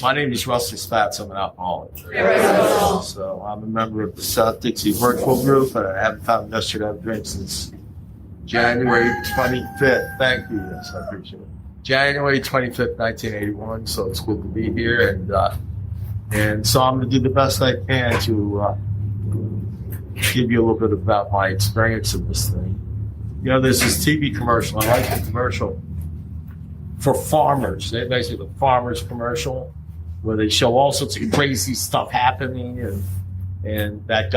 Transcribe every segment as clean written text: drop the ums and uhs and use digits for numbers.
My name is Russell Spatz. I'm an alcoholic. So I'm a member of the South Dixie Virtual Group, and I haven't found yesterday to have a drink since January 25th. Thank you. Yes, I appreciate it. January 25th, 1981. So it's good to be here, and so I'm going to do the best I can to give you a little bit about my experience of this thing. You know, there's this TV commercial. I like the commercial for farmers. They basically the farmers commercial where they show all sorts of crazy stuff happening, and that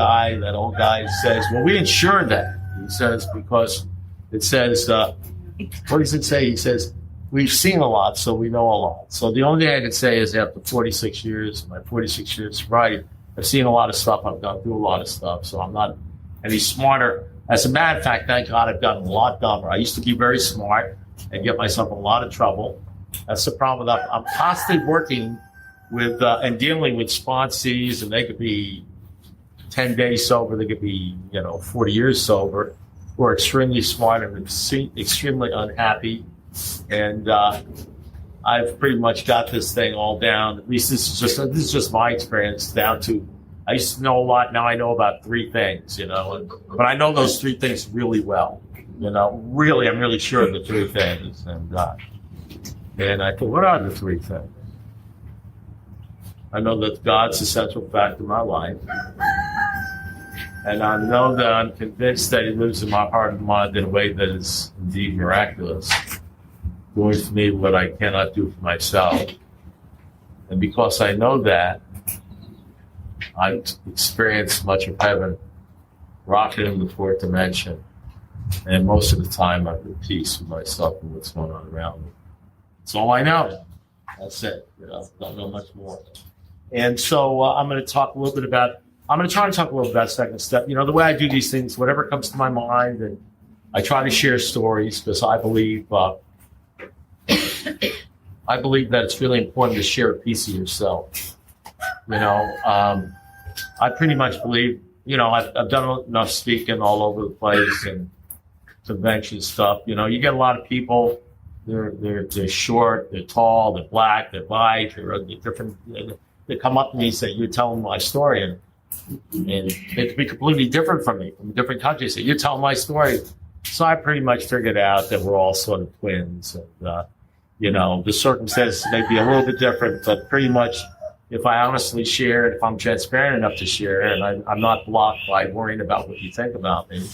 old guy says, "Well, we insure that." He says because it says, what does it say? He says, "We've seen a lot, so we know a lot." So the only thing I can say is after 46 years, my 46 years sobriety, I've seen a lot of stuff. I've gone through a lot of stuff, so I'm not any smarter. As a matter of fact, thank God I've gotten a lot dumber. I used to be very smart and get myself in a lot of trouble. That's the problem with that. I'm constantly working with and dealing with sponsees, and they could be 10 days sober, they could be 40 years sober, who are extremely smart and extremely unhappy. And I've pretty much got this thing all down. At least this is just my experience down to. I used to know a lot. Now I know about 3 things, but I know those 3 things really well. Really, I'm really sure of the 3 things. And I thought, what are the 3 things? I know that God's the central factor in my life. And I know that I'm convinced that He lives in my heart and mind in a way that is indeed miraculous, doing for me what I cannot do for myself. And because I know that, I've experienced much of heaven, rocking in the 4th dimension. And most of the time, I'm at peace with myself and what's going on around me. That's all I know. That's it. Don't know much more. And so I'm going to talk a little bit about. I'm going to try to talk a little about second step. The way I do these things, whatever comes to my mind, and I try to share stories because I believe that it's really important to share a piece of yourself. I pretty much believe. I've done enough speaking all over the place and convention stuff. You get a lot of people. They're short, they're tall, they're black, they're white, they're different. They come up to me and say, "You're telling my story," and it could be completely different from me, from a different country. Say, "You're telling my story." So I pretty much figured out that we're all sort of twins, and the circumstances may be a little bit different, but pretty much. If I honestly share it, if I'm transparent enough to share it, and I'm not blocked by worrying about what you think about me,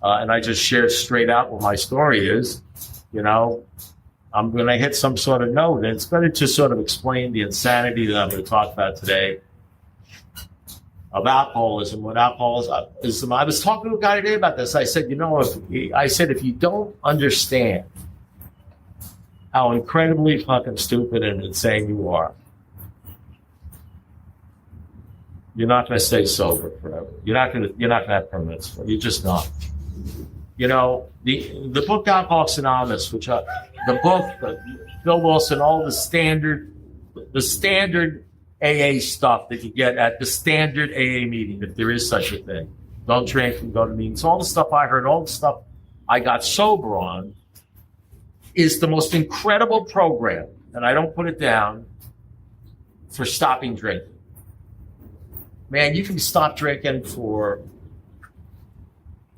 and I just share straight out what my story is, I'm going to hit some sort of note. And it's better to sort of explain the insanity that I'm going to talk about today of alcoholism. What alcoholism, I was talking to a guy today about this. I said, if you don't understand how incredibly fucking stupid and insane you are, you're not going to stay sober forever. You're not going to have permanence. You're just not. The book Alcoholics Anonymous, which the book, Bill Wilson, all the standard AA stuff that you get at the standard AA meeting, if there is such a thing. Don't drink and go to meetings. All the stuff I heard, all the stuff I got sober on, is the most incredible program, and I don't put it down, for stopping drinking. Man, you can stop drinking for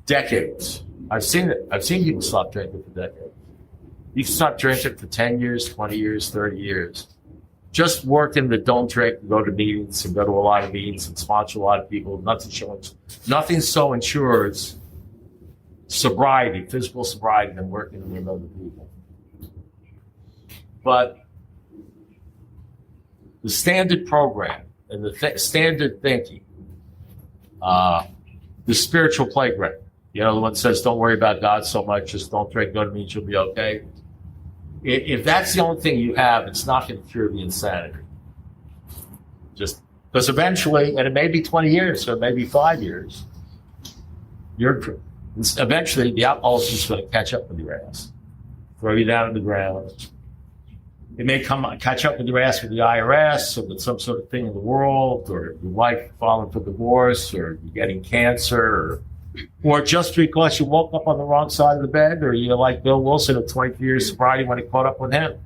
decades. I've seen it. I've seen people stop drinking for decades. You can stop drinking for 10 years, 20 years, 30 years. Just working the don't drink and go to meetings and go to a lot of meetings and sponsor a lot of people. Nothing so ensures sobriety, physical sobriety, than working with other people. But the standard program, and the standard thinking, the spiritual playground. The one that says, don't worry about God so much, just don't drink, go to meetings, you'll be okay. If that's the only thing you have, it's not going to cure the insanity. Just because eventually, and it may be 20 years, or it may be 5 years, eventually the alcohol is just going to catch up with your ass, throw you down on the ground. It may catch up with your ass with the IRS, or with some sort of thing in the world, or your wife filing for divorce, or you're getting cancer, or just because you woke up on the wrong side of the bed, or you're like Bill Wilson at 23 years sobriety when it caught up with him.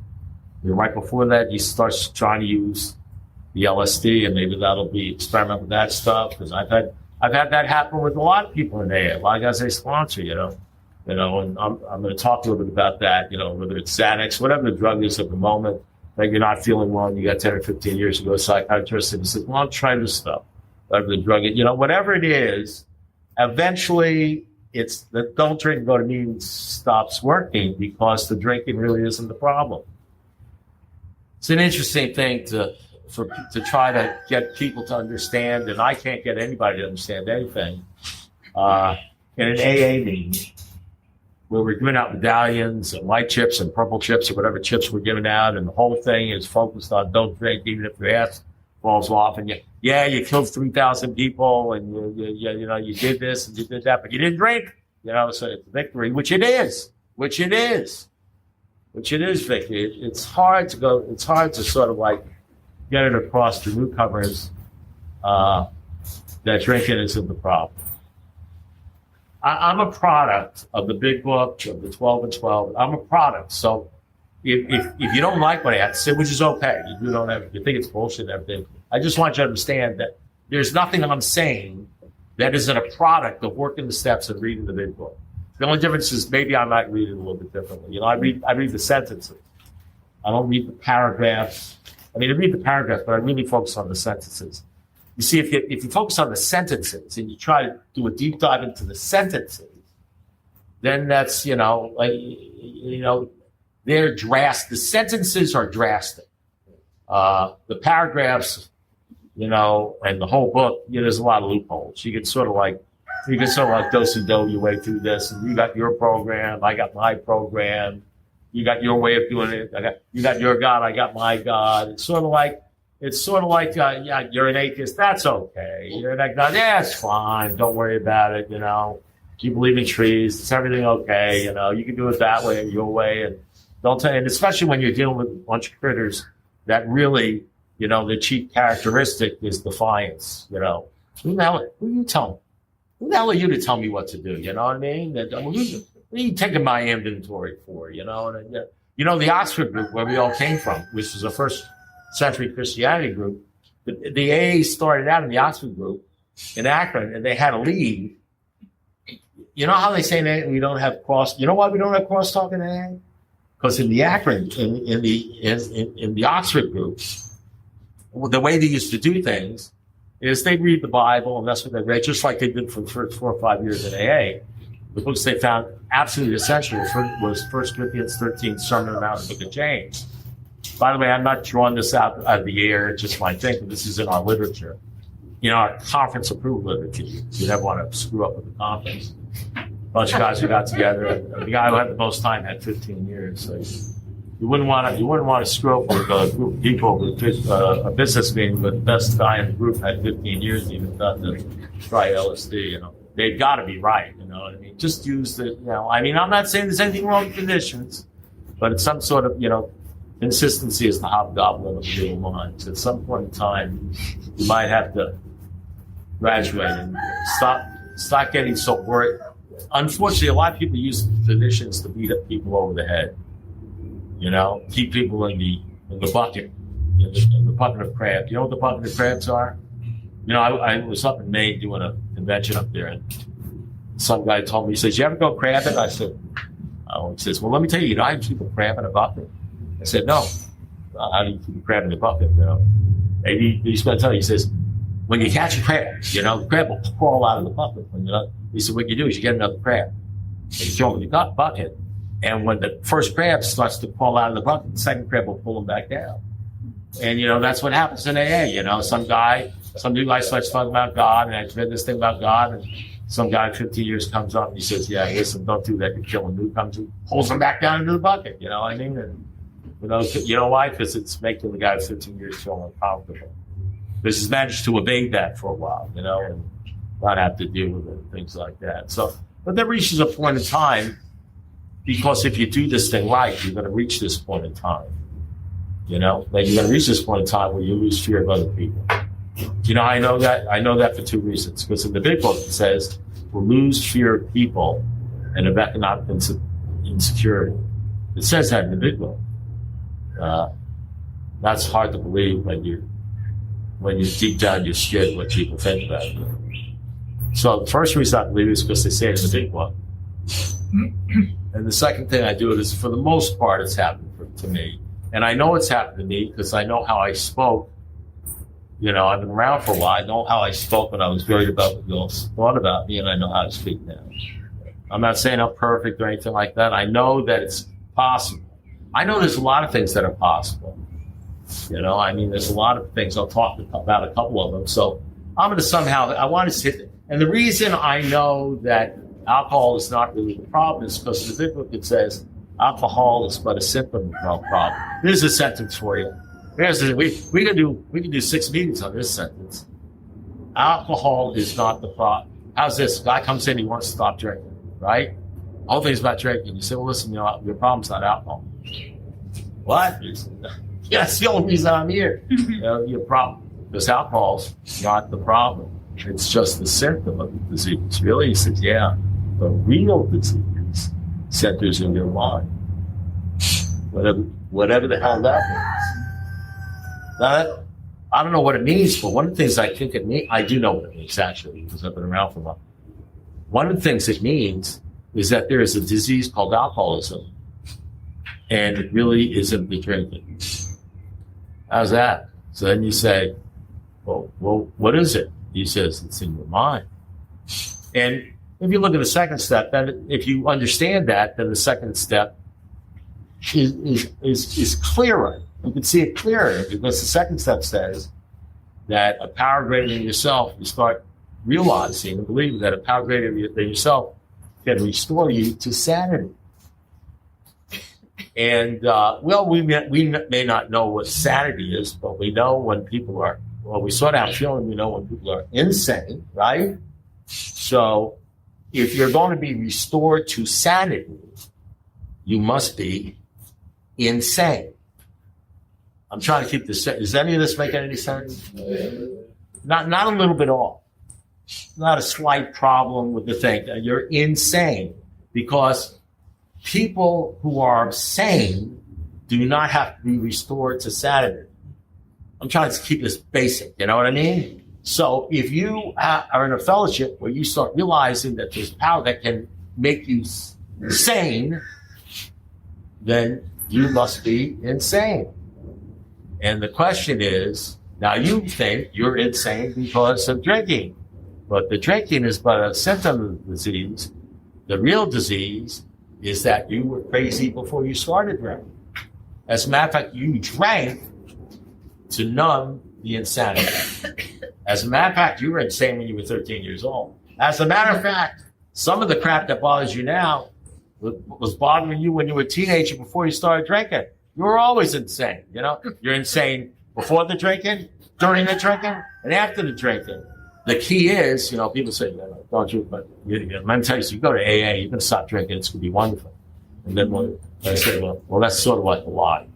Right before that, you start trying to use the LSD, and maybe that'll be experiment with that stuff. Because I've had that happen with a lot of people in AA. A lot of guys they sponsor, and I'm going to talk a little bit about that. Whether it's Xanax, whatever the drug is at the moment, like you're not feeling well, and you got 10 or 15 years to go to a psychiatrist, and he says, "Well, try this stuff." Whatever the drug is, whatever it is, eventually it's the don't drink and go to meetings stops working because the drinking really isn't the problem. It's an interesting thing to try to get people to understand, and I can't get anybody to understand anything. In an AA meeting, where we're giving out medallions and white chips and purple chips or whatever chips we're giving out, and the whole thing is focused on don't drink, even if your ass falls off, and you killed 3,000 people, and you did this and you did that, but you didn't drink, so it's a victory, which it is, Vicky. It's hard to sort of like get it across to newcomers that drinking isn't the problem. I'm a product of the big book, of the 12 and 12. I'm a product. So if you don't like what I have to say, which is okay, you think it's bullshit and everything, I just want you to understand that there's nothing I'm saying that isn't a product of working the steps and reading the big book. The only difference is maybe I might read it a little bit differently. I read the sentences. I don't read the paragraphs. I read the paragraphs, but I really focus on the sentences. You see, if you focus on the sentences and you try to do a deep dive into the sentences, then that's, they're drastic. The sentences are drastic. The paragraphs, and the whole book, there's a lot of loopholes. You can sort of like do your way through this, and you got your program, I got my program, you got your way of doing it, you got your God, I got my God. It's sort of like you're an atheist, that's okay. You're an agnostic, yeah, it's fine, don't worry about it, you believe in trees, it's everything okay, you can do it that way or your way, and and especially when you're dealing with a bunch of critters that really, the chief characteristic is defiance, Who are you telling? Who the hell are you to tell me what to do? You know what I mean? What are you taking my inventory for? The Oxford group where we all came from, which was a first century Christianity group. The AA started out in the Oxford group in Akron, and they had a lead. You know how they say in AA we don't have cross? You know why we don't have crosstalk in AA? Because in the Akron, in the Oxford group, the way they used to do things is they read the Bible, and that's what they read, just like they did for the first 4 or 5 years in AA. The books they found absolutely essential was 1 Corinthians 13, Sermon on the Mount, and Book of James. By the way, I'm not drawing this out of the air, it's just my thing, but this is in our literature. Our conference-approved literature. You never want to screw up with the conference. A bunch of guys who got together, the guy who had the most time had 15 years. So you wouldn't want to screw up with a group of people with a business meeting, but the best guy in the group had 15 years and even done to try LSD. They've got to be right. You know what I mean? Just use the. I'm not saying there's anything wrong with conditions, but it's some sort of consistency is the hobgoblin of the human mind. So at some point in time, you might have to graduate and stop getting so worried. Unfortunately, a lot of people use traditions to beat up people over the head. Keep people in the bucket, in the bucket of crabs. You know what the bucket of crabs are? I was up in Maine doing a convention up there, and some guy told me, he says, "You ever go crabbing?" I said, "Oh." He says, "Well, let me tell you, how do you keep a crab in a bucket?" I said, "No. How do you keep a crab in a bucket?" And he's going to tell you, he says, "When you catch a crab, the crab will crawl out of the bucket. He said, what you do is you get another crab, and you throw it in the bucket, and when the first crab starts to crawl out of the bucket, the second crab will pull him back down." And, that's what happens in AA. Some new guy starts talking about God, and I read this thing about God, and some guy 15 years comes up and he says, "Yeah, listen, don't do that. You're killing newcomers." He pulls him back down into the bucket. You know what I mean? And, you know why? Because it's making the guy 15 years feel uncomfortable. Because he's managed to evade that for a while, and not have to deal with it and things like that. So, but there reaches a point in time, because if you do this thing right, you're going to reach this point in time. You're going to reach this point in time where you lose fear of other people. I know that? I know that for 2 reasons. Because in the big book it says we'll lose fear of people and of economic insecurity. It says that in the big book. That's hard to believe when you deep down you shit what people think about you. So the first reason I believe is because they say it in the big book. And the second thing I do is, for the most part, it's happened to me. And I know it's happened to me because I know how I spoke. You know, I've been around for a while. I know how I spoke when I was worried about what you all thought about me, and I know how to speak now. I'm not saying I'm perfect or anything like that. I know that it's possible. I know there's a lot of things that are possible. You know, I mean, there's a lot of things. I'll talk about a couple of them. So I'm going to somehow, I want to sit. And the reason I know that alcohol is not really the problem is because in the big book it says alcohol is but a symptom of the problem. Here's a sentence for you. We can do 6 meetings on this sentence. Alcohol is not the problem. How's this? Guy comes in, he wants to stop drinking, right? Whole thing's about drinking. You say, well, listen, you know, your problem's not alcohol. What? Yeah, that's the only reason I'm here. You know, your problem. Because alcohol's not the problem. It's just the symptom of the disease. Really, he says, yeah, the real disease centers in your mind. Whatever the hell that means. Now, I don't know what it means, but one of the things I think it means, I do know what it means, actually, because I've been around for a while. One of the things it means is that there is a disease called alcoholism, and it really isn't the drinking. How's that? So then you say, well, what is it? He says, it's in your mind. And if you look at the second step, then if you understand that, then the second step is clearer. You can see it clearer because the second step says that a power greater than yourself, you start realizing and believing that a power greater than yourself can restore you to sanity. And, well, we may not know what sanity is, but we know when people are, well, we sort of have a feeling we know when people are insane, right? So if you're going to be restored to sanity, you must be insane. I'm trying to keep this. Is any of this making any sense? Not a little bit off. Not a slight problem with the thing. You're insane because people who are sane do not have to be restored to sanity. I'm trying to keep this basic. You know what I mean? So if you are in a fellowship where you start realizing that there's power that can make you sane, then you must be insane. And the question is, now you think you're insane because of drinking, but the drinking is but a symptom of the disease. The real disease is that you were crazy before you started drinking. As a matter of fact, you drank to numb the insanity. As a matter of fact, you were insane when you were 13 years old. As a matter of fact, some of the crap that bothers you now was bothering you when you were a teenager before you started drinking. You were always insane, you know? You're insane before the drinking, during the drinking, and after the drinking. The key is, you know, people say, don't drink, but let me tell you, so you go to AA, you're going to stop drinking, it's going to be wonderful. And then I say, well, that's sort of like a lie.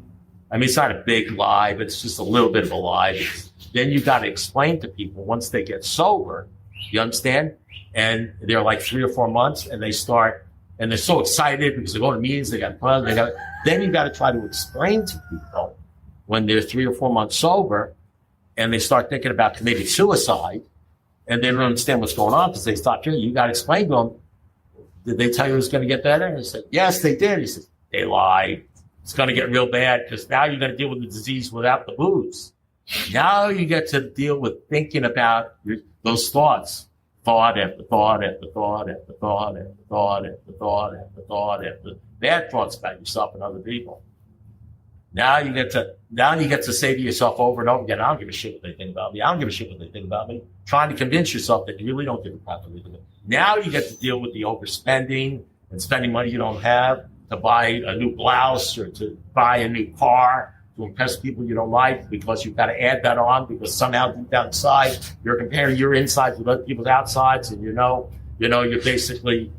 I mean, it's not a big lie, but it's just a little bit of a lie. Then you got to explain to people once they get sober, you understand? And they're like 3 or 4 months, and they start, and they're so excited because they go to meetings, they got fun, then you got to try to explain to people when they're 3 or 4 months sober, and they start thinking about committing suicide, and they don't understand what's going on because they stop drinking. You got to explain to them, did they tell you it was going to get better? And he said, yes, they did. He said, they lied. It's going to get real bad because now you're going to deal with the disease without the booze. Now you get to deal with thinking about those thoughts. Thought after thought after thought after thought after thought after thought after thought after bad thoughts about yourself and other people. Now you get to say to yourself over and over again, I don't give a shit what they think about me. I don't give a shit what they think about me. Trying to convince yourself that you really don't give a crap what they think about me. Now you get to deal with the overspending and spending money you don't have to buy a new blouse or to buy a new car to impress people you don't like because you've got to add that on because somehow deep down inside you're comparing your insides with other people's outsides and you know you're basically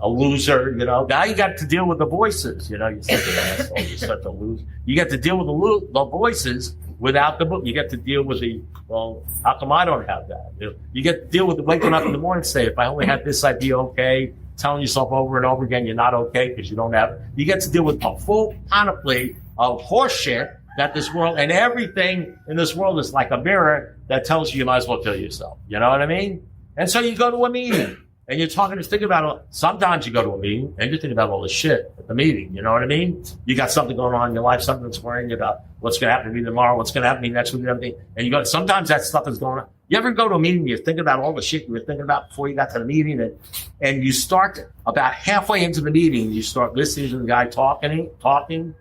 a loser, you know. Now you got to deal with the voices, you know. You're such an asshole, you're such a loser. You get to deal with the voices without the book. You get to deal with well, how come I don't have that? You get to deal with the waking up in the morning and say, if I only had this, I'd be okay. Telling yourself over and over again, you're not okay because you don't have it. You get to deal with a full panoply of horseshit that this world and everything in this world is like a mirror that tells you might as well kill yourself. You know what I mean? And so you go to a meeting and you're thinking about, sometimes you go to a meeting and you think about all the shit at the meeting. You know what I mean? You got something going on in your life, something that's worrying you about what's going to happen to me tomorrow, what's going to happen to me next week, and everything. And you go, sometimes that stuff is going on. You ever go to a meeting, you're thinking about all the shit you were thinking about before you got to the meeting, and you start about halfway into the meeting, you start listening to the guy talking,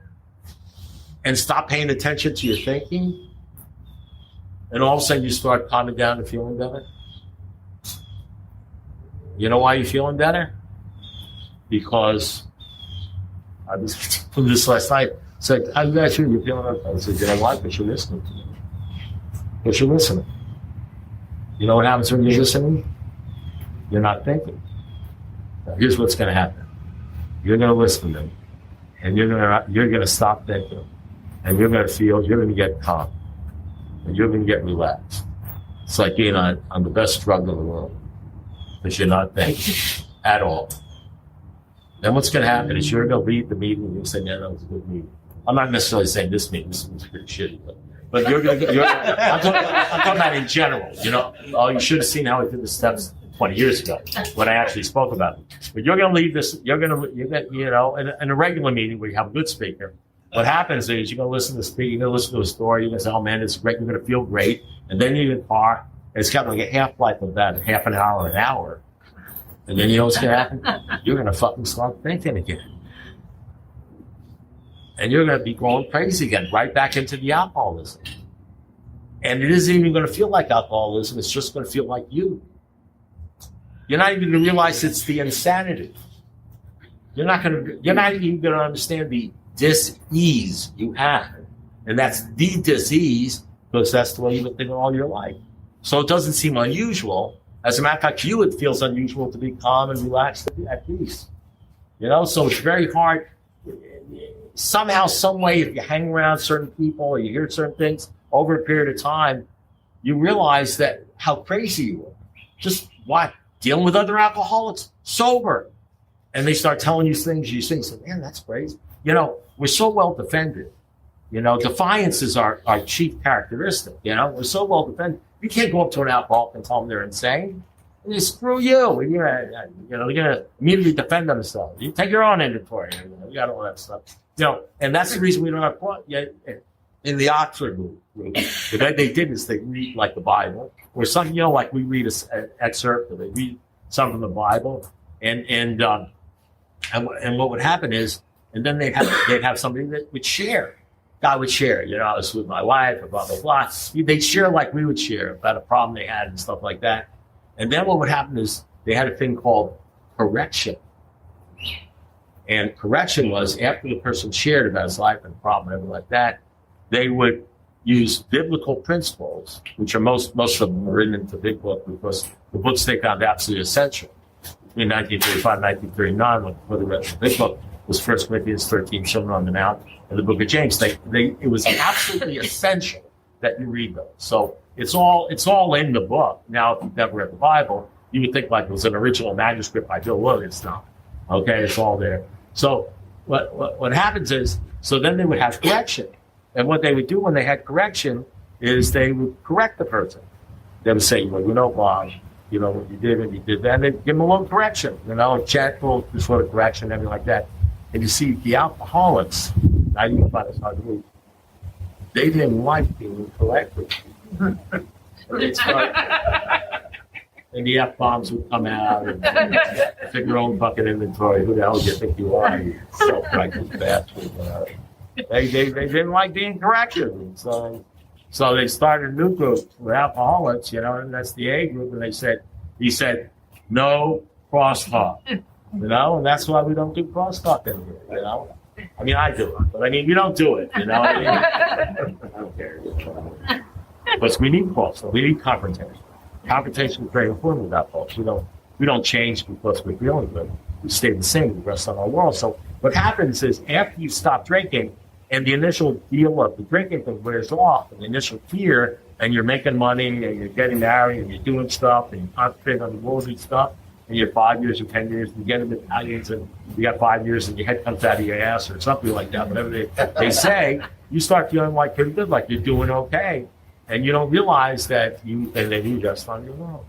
and stop paying attention to your thinking, and all of a sudden you start calming down and feeling better. You know why you're feeling better? Because I was doing this last night. It's like, how you guys feel? You're feeling okay? I said, you know what? Because you're listening to me. Because you're listening. You know what happens when you're listening? You're not thinking. Now, here's what's going to happen. You're going to listen to me, and you're going to stop thinking, and you're going to get calm, and you're going to get relaxed. It's like being on the best drug in the world, because you're not thinking at all. Then what's going to happen is you're going to leave the meeting and you'll say, yeah, that was a good meeting. I'm not necessarily saying this meeting was pretty shitty, but I'm talking about in general. You know, you should have seen how I did the steps 20 years ago when I actually spoke about it. But you're going to leave this, you know, in a regular meeting where you have a good speaker, what happens is you're going to listen to the speaker, you're going to listen to a story, you're going to say, oh man, it's great, you're going to feel great. And then you're in the car, it's got like a half-life of that, half an hour. And then you know what's going to happen? You're going to fucking start thinking again. And you're going to be going crazy again, right back into the alcoholism. And it isn't even going to feel like alcoholism. It's just going to feel like you. You're not even going to realize it's the insanity. You're not even going to understand the dis-ease you have. And that's the disease because that's the way you've been thinking all your life. So it doesn't seem unusual. As a matter of fact, it feels unusual to be calm and relaxed at peace. You know, so it's very hard. Somehow, some way, if you hang around certain people or you hear certain things over a period of time, you realize that how crazy you are. Just what? Dealing with other alcoholics, sober. And they start telling you things, you say, man, that's crazy. You know, we're so well defended. You know, defiance is our chief characteristic. You know, we're so well defended. You can't go up to an alcoholic and tell them they're insane. They screw you. They're going to immediately defend themselves. You take your own inventory. You got all that stuff. You know, and that's the reason we don't have yet in the Oxford group. What they did is they read like the Bible, or something. You know, like we read an excerpt, or they read something from the Bible, and what would happen is, and then they'd have somebody that would share. God would share, you know, I was with my wife, or blah, blah, blah. They'd share like we would share about a problem they had and stuff like that. And then what would happen is they had a thing called correction. And correction was after the person shared about his life and problem and everything like that, they would use biblical principles, which are most of them are written into the big book because the books they found absolutely essential. In 1935, 1939, when they read the big book, was 1 Corinthians 13, Sermon on the Mount, and the book of James. It was absolutely essential that you read those. So it's all in the book. Now, if you've never read the Bible, you would think like it was an original manuscript by Bill Williams. It's not. Okay, it's all there. So what happens is, so then they would have correction. And what they would do when they had correction is they would correct the person. They would say, well, you know, Bob, you know, what you did and you did that. And they'd give them a little correction, you know, gentle sort of correction, everything like that. And you see, the alcoholics, I even find this hard to believe, they didn't like being corrected. And the F-bombs would come out and take your own bucket inventory. Who the hell do you think you are, you self-righteous bastard? They didn't like being corrected. So they started a new group with alcoholics, you know, and that's the A group. And he said, no crosstalk, you know, and that's why we don't do crosstalk anymore, you know. I mean, I do it, but I mean, we don't do it, you know. I don't care. But we need crosstalk. We need confrontation. Confrontation is very important with alcoholics. We don't change because we're feeling good. We stay the same the rest of our world. So what happens is after you stop drinking, and the initial deal of the drinking thing wears off, and the initial fear, and you're making money, and you're getting married, and you're doing stuff, and you're concentrating on the worldly stuff, and you have 5 years or 10 years, you get into Italians and you got 5 years and your head comes out of your ass or something like that, whatever they say, you start feeling like pretty good, like you're doing okay. And you don't realize that and then you rest on your laurels.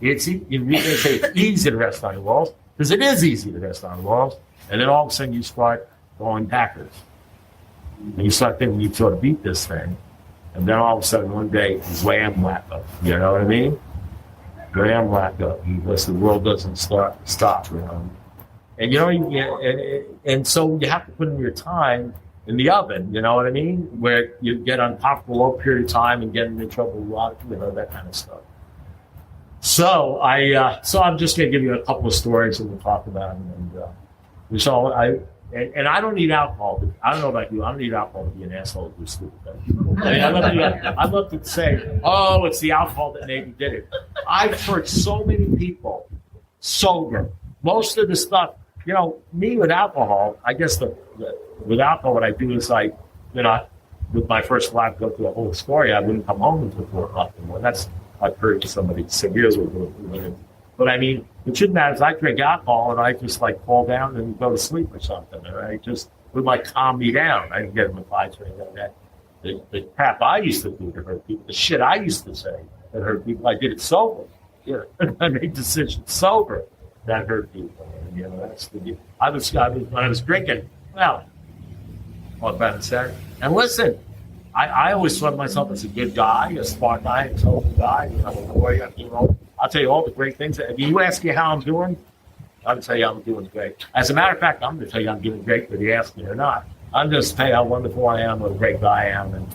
They say it's easy to rest on your laurels, because it is easy to rest on your laurels. And then all of a sudden you start going backwards. And you start thinking you sort of beat this thing. And then all of a sudden one day, wham, whack up. You know what I mean? Wham, whack up. Because the world doesn't stop, you know. And you know, and so you have to put in your time in the oven, you know what I mean? Where you get on top for a long period of time and get into trouble a lot, you know, that kind of stuff. So I'm just going to give you a couple of stories and we'll talk about them. And so and I don't need alcohol. I don't know about you. I don't need alcohol to be an asshole to do stupid things. I love to say, oh, it's the alcohol that made me did it. I've heard so many people sober. Most of the stuff, you know, me with alcohol, I guess with alcohol, what I do is with my first life, go through a whole story. I wouldn't come home until 4 o'clock in the morning. That's, I've heard somebody say years ago. But I mean, the truth of that is I drink alcohol and I just like fall down and go to sleep or something. And I just would like calm me down. I didn't get in the fights or anything like that. The crap I used to do to hurt people, the shit I used to say that hurt people, I did it sober. You know, I made decisions sober that hurt people. And, you know, that's the I was when I was drinking, well, what about Saturday? And listen, I always thought of myself as a good guy, a smart guy, a total guy, you know, a warrior, you know. I'll tell you all the great things. If you ask me how I'm doing, I'll tell you I'm doing great. As a matter of fact, I'm going to tell you I'm doing great whether you ask me or not. I'm just telling you how wonderful I am, what a great guy I am, and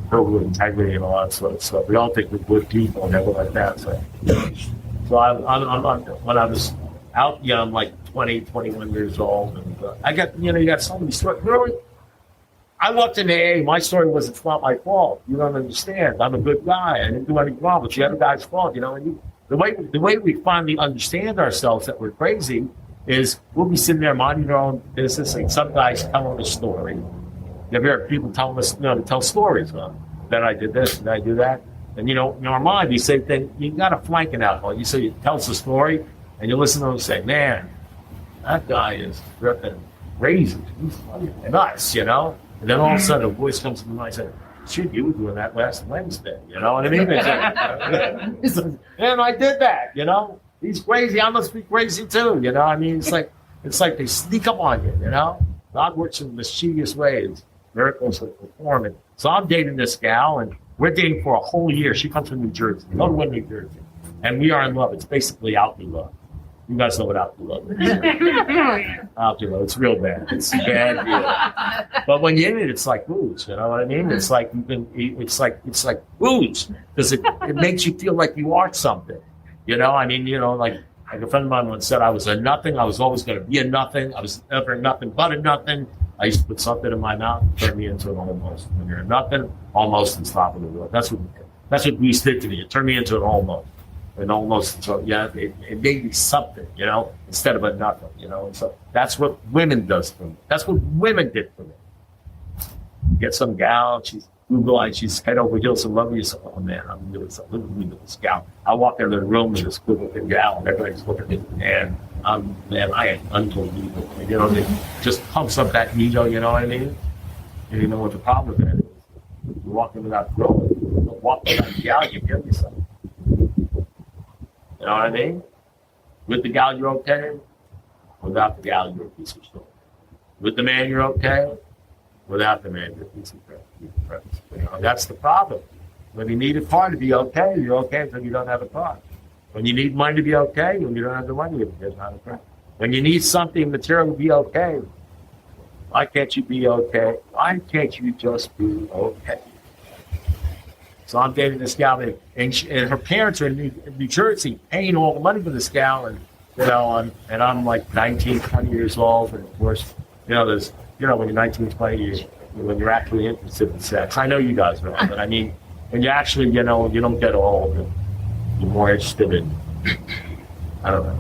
filled with integrity and all that sort of stuff. We all think we're good people and everything like that. So I'm when I was out young, like 20, 21 years old, and I got, you know, you got so many stories. Really? I walked in AA. My story was it's not my fault. You don't understand. I'm a good guy. I didn't do anything wrong. But the other guy's fault. You know, and the way we finally understand ourselves that we're crazy is we'll be sitting there minding our own business, and some guys telling a story. You ever hear people telling us, you know, to tell stories? Then I did this, and I do that. And, you know, in our mind, we say, then you got a flank in alcohol. You say, you tell us a story, and you listen to them and say, man, that guy is ripping crazy. He's nuts, you know? And then all of a sudden, a voice comes to mind and says, shit, you were doing that last Wednesday. You know what I mean? And I did that, you know? He's crazy. I must be crazy too, you know? I mean, it's like they sneak up on you, you know? God works in mischievous ways. Miracles are performing. So I'm dating this gal, and we're dating for a whole year. She comes from New Jersey. Go to New Jersey. And we are in love. It's basically alky love. You guys know what alky love is. Alky love. It's real bad. It's bad. Yeah. But when you're in it, it's like booze. You know what I mean? It's like it's like booze, because it makes you feel like you are something. You know? I mean, you know, like a friend of mine once said, I was a nothing. I was always going to be a nothing. I was never nothing but a nothing. I used to put something in my mouth and turn me into an almost. When you're a nothing, almost is top of the world. That's what Greece did to me. It turned me into an almost. And almost, so yeah, it made me something, you know, instead of a nothing, you know. And so that's what women does for me. That's what women did for me. Get some gal, she's Google-eyed, she's head over heels in love with you. So, oh man, I'm doing something with this gal. I walk into the room with this good-looking gal, and everybody's looking at me, and I am unbelievable. You know, it just pumps up that ego, you know what I mean? And you know what the problem with that is? You walk in without growing, you walk without the gal, you give me something. You know what I mean? With the gal, you're okay. Without the gal, you're a piece of shit. With the man, you're okay. Without the man, you're a piece of crap. You know, that's the problem. When you need a car to be okay, you're okay until you don't have a car. When you need money to be okay, when you don't have the money, you're not okay. When you need something material to be okay, why can't you be okay? Why can't you just be okay? So I'm dating this gal, and her parents are in New Jersey, paying all the money for this gal, and you know, and I'm like 19, 20 years old, and of course, you know, there's, you know, when you're 19, 20, when you're actually interested in sex. I know you guys know, but I mean, when you actually, you know, you don't get old, and you're more interested in, I don't know.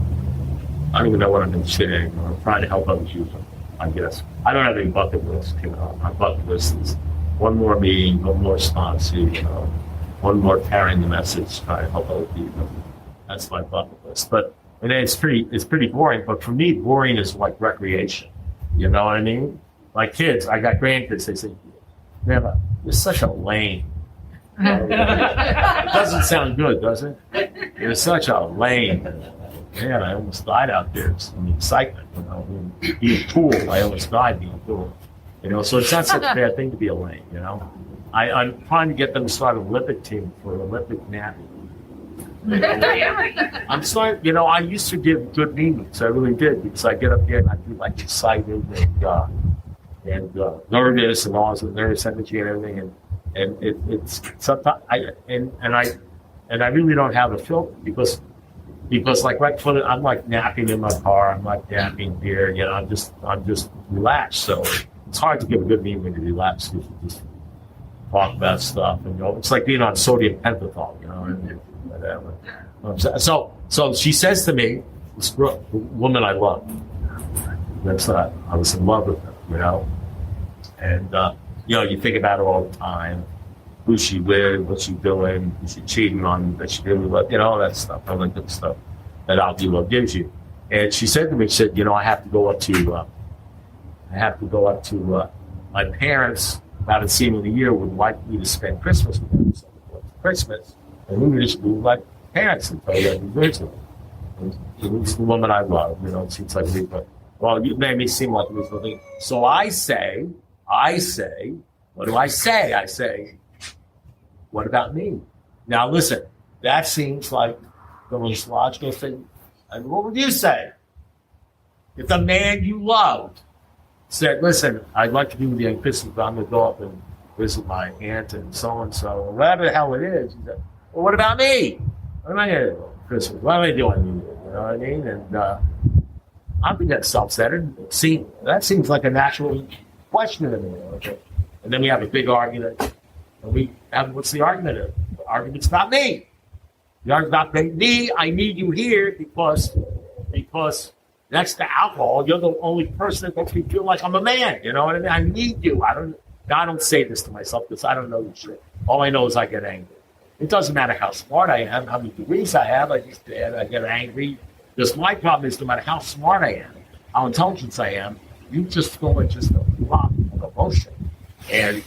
I don't even know what I'm interested in anymore. I'm trying to help others use them, I guess. I don't have any bucket list, you know. My bucket list is one more meeting, one more sponsor, you know, one more carrying the message, trying to help other people. That's my bucket list. But And then it's pretty boring. But for me, boring is like recreation. You know what I mean? My kids, I got grandkids. They say, "Grandpa, you're such a lame." It doesn't sound good, does it? You're such a lame. Man, I almost died out there in the excitement. You know, being cool, I almost died being cool. You know, so it's not such a bad thing to be a lame. You know, I'm trying to get them to start an Olympic team for Olympic napping. I'm sorry, you know, I used to give good meetings. I really did, because I get up there and I feel like excited and nervous and all this nervous energy and everything. And it's sometimes I really don't have a filter because like right foot, I'm like napping in my car. I'm like napping here. You know, I'm just relaxed. So it's hard to give a good meeting when you're relaxed. You just talk about stuff, and you know, it's like being on sodium pentothal. You know, and whatever. So she says to me, this girl, the woman I love. That's I was in love with her. You know, and you know, you think about her all the time. Who's she with? What's she doing? Is she cheating on that she really loved? You know, all that stuff, all that good stuff that Aldi Love gives you. And she said to me, she said, you know, I have to go up to my parents, I haven't seen in a year, would like me to spend Christmas with them. So Christmas, and we would just do like parents and tell you I'd be visit. It's the woman I love, you know, it seems like me, but well, you made me seem like it was nothing. So I say, what do I say? I say, what about me? Now listen, that seems like the most logical thing. And what would you say? If the man you loved said, listen, I'd like to be with you on Christmas, but I'm going to go up and visit my aunt and so-and-so, or whatever the hell it is. He said, well, what about me? What am I going to do on Christmas? What am I doing? You know what I mean? And I think that's self-centered. See, that seems like a natural question to me. Okay? And then we have a big argument. And what's the argument? The argument's about me. The argument's about me. I need you here because next to alcohol, you're the only person that makes me feel like I'm a man. You know what I mean? I need you. I don't say this to myself because I don't know the shit. All I know is I get angry. It doesn't matter how smart I am, how many degrees I have. I get angry. Because my problem is no matter how smart I am, how intelligent I am, you just go into just a lot of emotion. And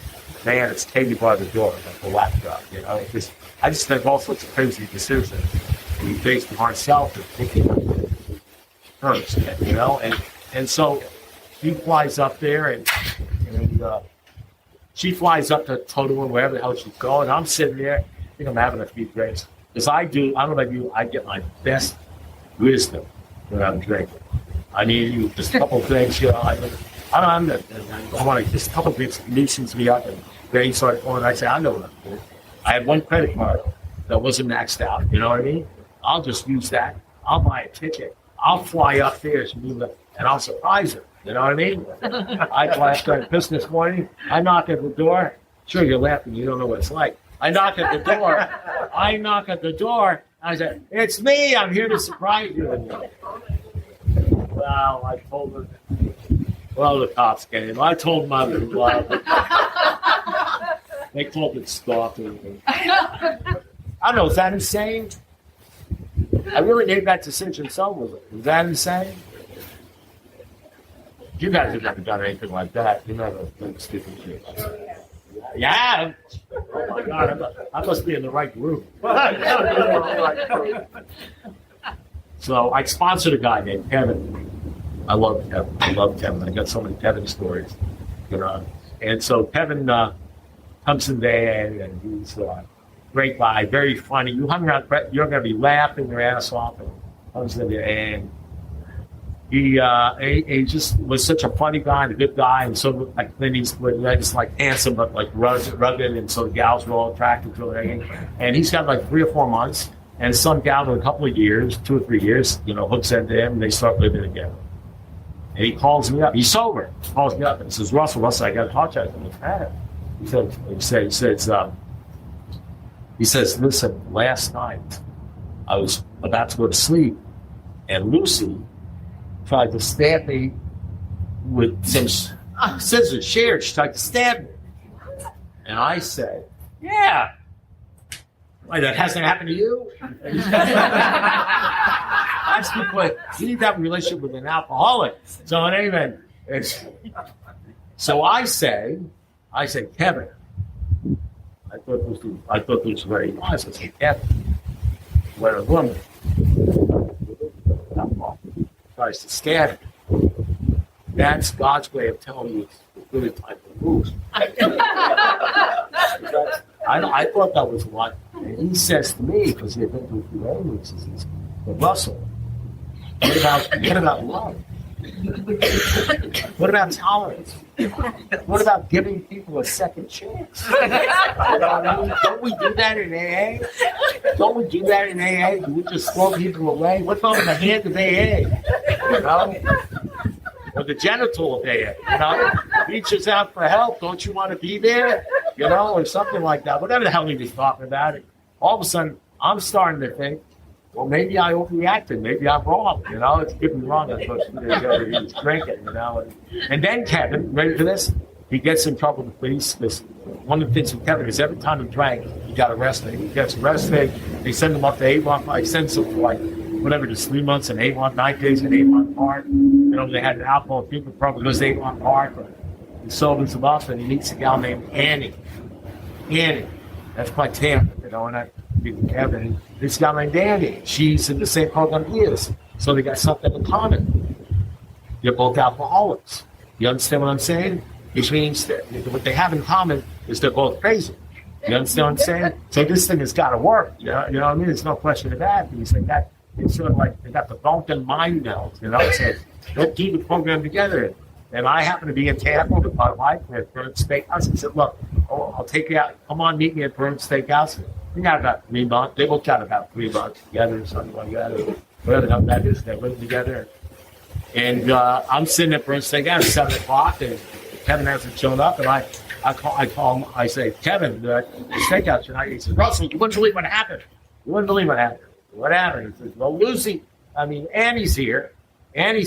man, it's taking me by the door, like the laptop, you know. I just make all sorts of crazy decisions. We face myself and thinking hurts, you know. And so she flies up there and she flies up to Toto and wherever the hell she's going. I'm sitting there, I think I'm having a few drinks. Because I don't know about you, I get my best wisdom when I'm drinking. I need you just a couple of things, you know. I want to just a couple of things loosens me up, and they started going. I say, I know what I'm doing. I had one credit card that wasn't maxed out. You know what I mean? I'll just use that. I'll buy a ticket. I'll fly up there and I'll surprise her. You know what I mean? I fly up there Christmas morning. I knock at the door. Sure, you're laughing. You don't know what it's like. I knock at the door. I said, it's me. I'm here to surprise you. Well, I told her. Well, the cops came. I told Mother. They called it stalking. I don't know. Is that insane? I really made that decision. So was it? Is that insane? You guys have never done anything like that. You never done stupid shit. Yeah. Oh my God! I must be in the right group. So I sponsored a guy named Kevin. I love Kevin. I got so many Kevin stories, you know. And so Kevin comes in there, and he's a great guy, very funny. You hung around, you're going to be laughing your ass off. And comes in there, and he just was such a funny guy and a good guy, and so like then he's just like handsome but like rugged, and so the gals were all attracted to him. And he's got like 3 or 4 months, and some gal in a couple of years, 2 or 3 years, you know, hooks into him, and they start living together. And he calls me up. He's sober. He calls me up and says, Russell, I got to talk to you. He says, listen, last night I was about to go to sleep, and Lucy tried to stab me with some scissors, shears. She tried to stab me. And I said, yeah. Why, that hasn't happened to you? I That's because you need to have a relationship with an alcoholic. So anyway, so I say, Kevin, I thought this was very nice. I said, Kevin, when a woman tries to scare you, that's God's way of telling you it's a good time to lose. I thought that was what, and he says to me, because he had been through a few ailments, he says, but Russell, what about love? What about tolerance? What about giving people a second chance? Don't we do that in AA? Don't we do that in AA? Do we just throw people away? What's on the hand of AA? You know? Or the genital of AA? You know? Reach us out for help. Don't you want to be there? You know, or something like that. Whatever the hell he was talking about it. All of a sudden, I'm starting to think, well, maybe I overreacted. Maybe I'm wrong. You know, it's getting wrong. I thought he was drinking, you know. And then Kevin, ready for this? He gets in trouble with the police. Because one of the things with Kevin is every time he drank, he got arrested. He gets arrested. They send him up to Avon. I send him for like, whatever, just 3 months in Avon, 9 days in Avon Park. You know, they had an alcohol treatment program. Goes to Avon Park. He sobers him up and he meets a gal named Annie. That's my Tampa, you know, and I meet Kevin. This guy named Annie, she's in the same program he is. So they got something in common. They're both alcoholics. You understand what I'm saying? Which means that what they have in common is they're both crazy. You understand what I'm saying? So this thing has got to work. You know what I mean? There's no question of that. Because they got, it's sort of like they got the Vulcan mind meld, you know? So they'll keep the program together. And I happen to be in Tampa with my wife at Burns Steakhouse. He said, look, I'll take you out. Come on, meet me at Burns Steakhouse. We got about 3 months. They both got about 3 months together or something like that. Or whatever the hell that is. They're living together. And I'm sitting at Burns Steakhouse at 7 o'clock, and Kevin hasn't shown up. And I call him. I say, Kevin, the steakhouse tonight. He says, Russell, you wouldn't believe what happened. You wouldn't believe what happened. What happened? He says, well, Annie's here. And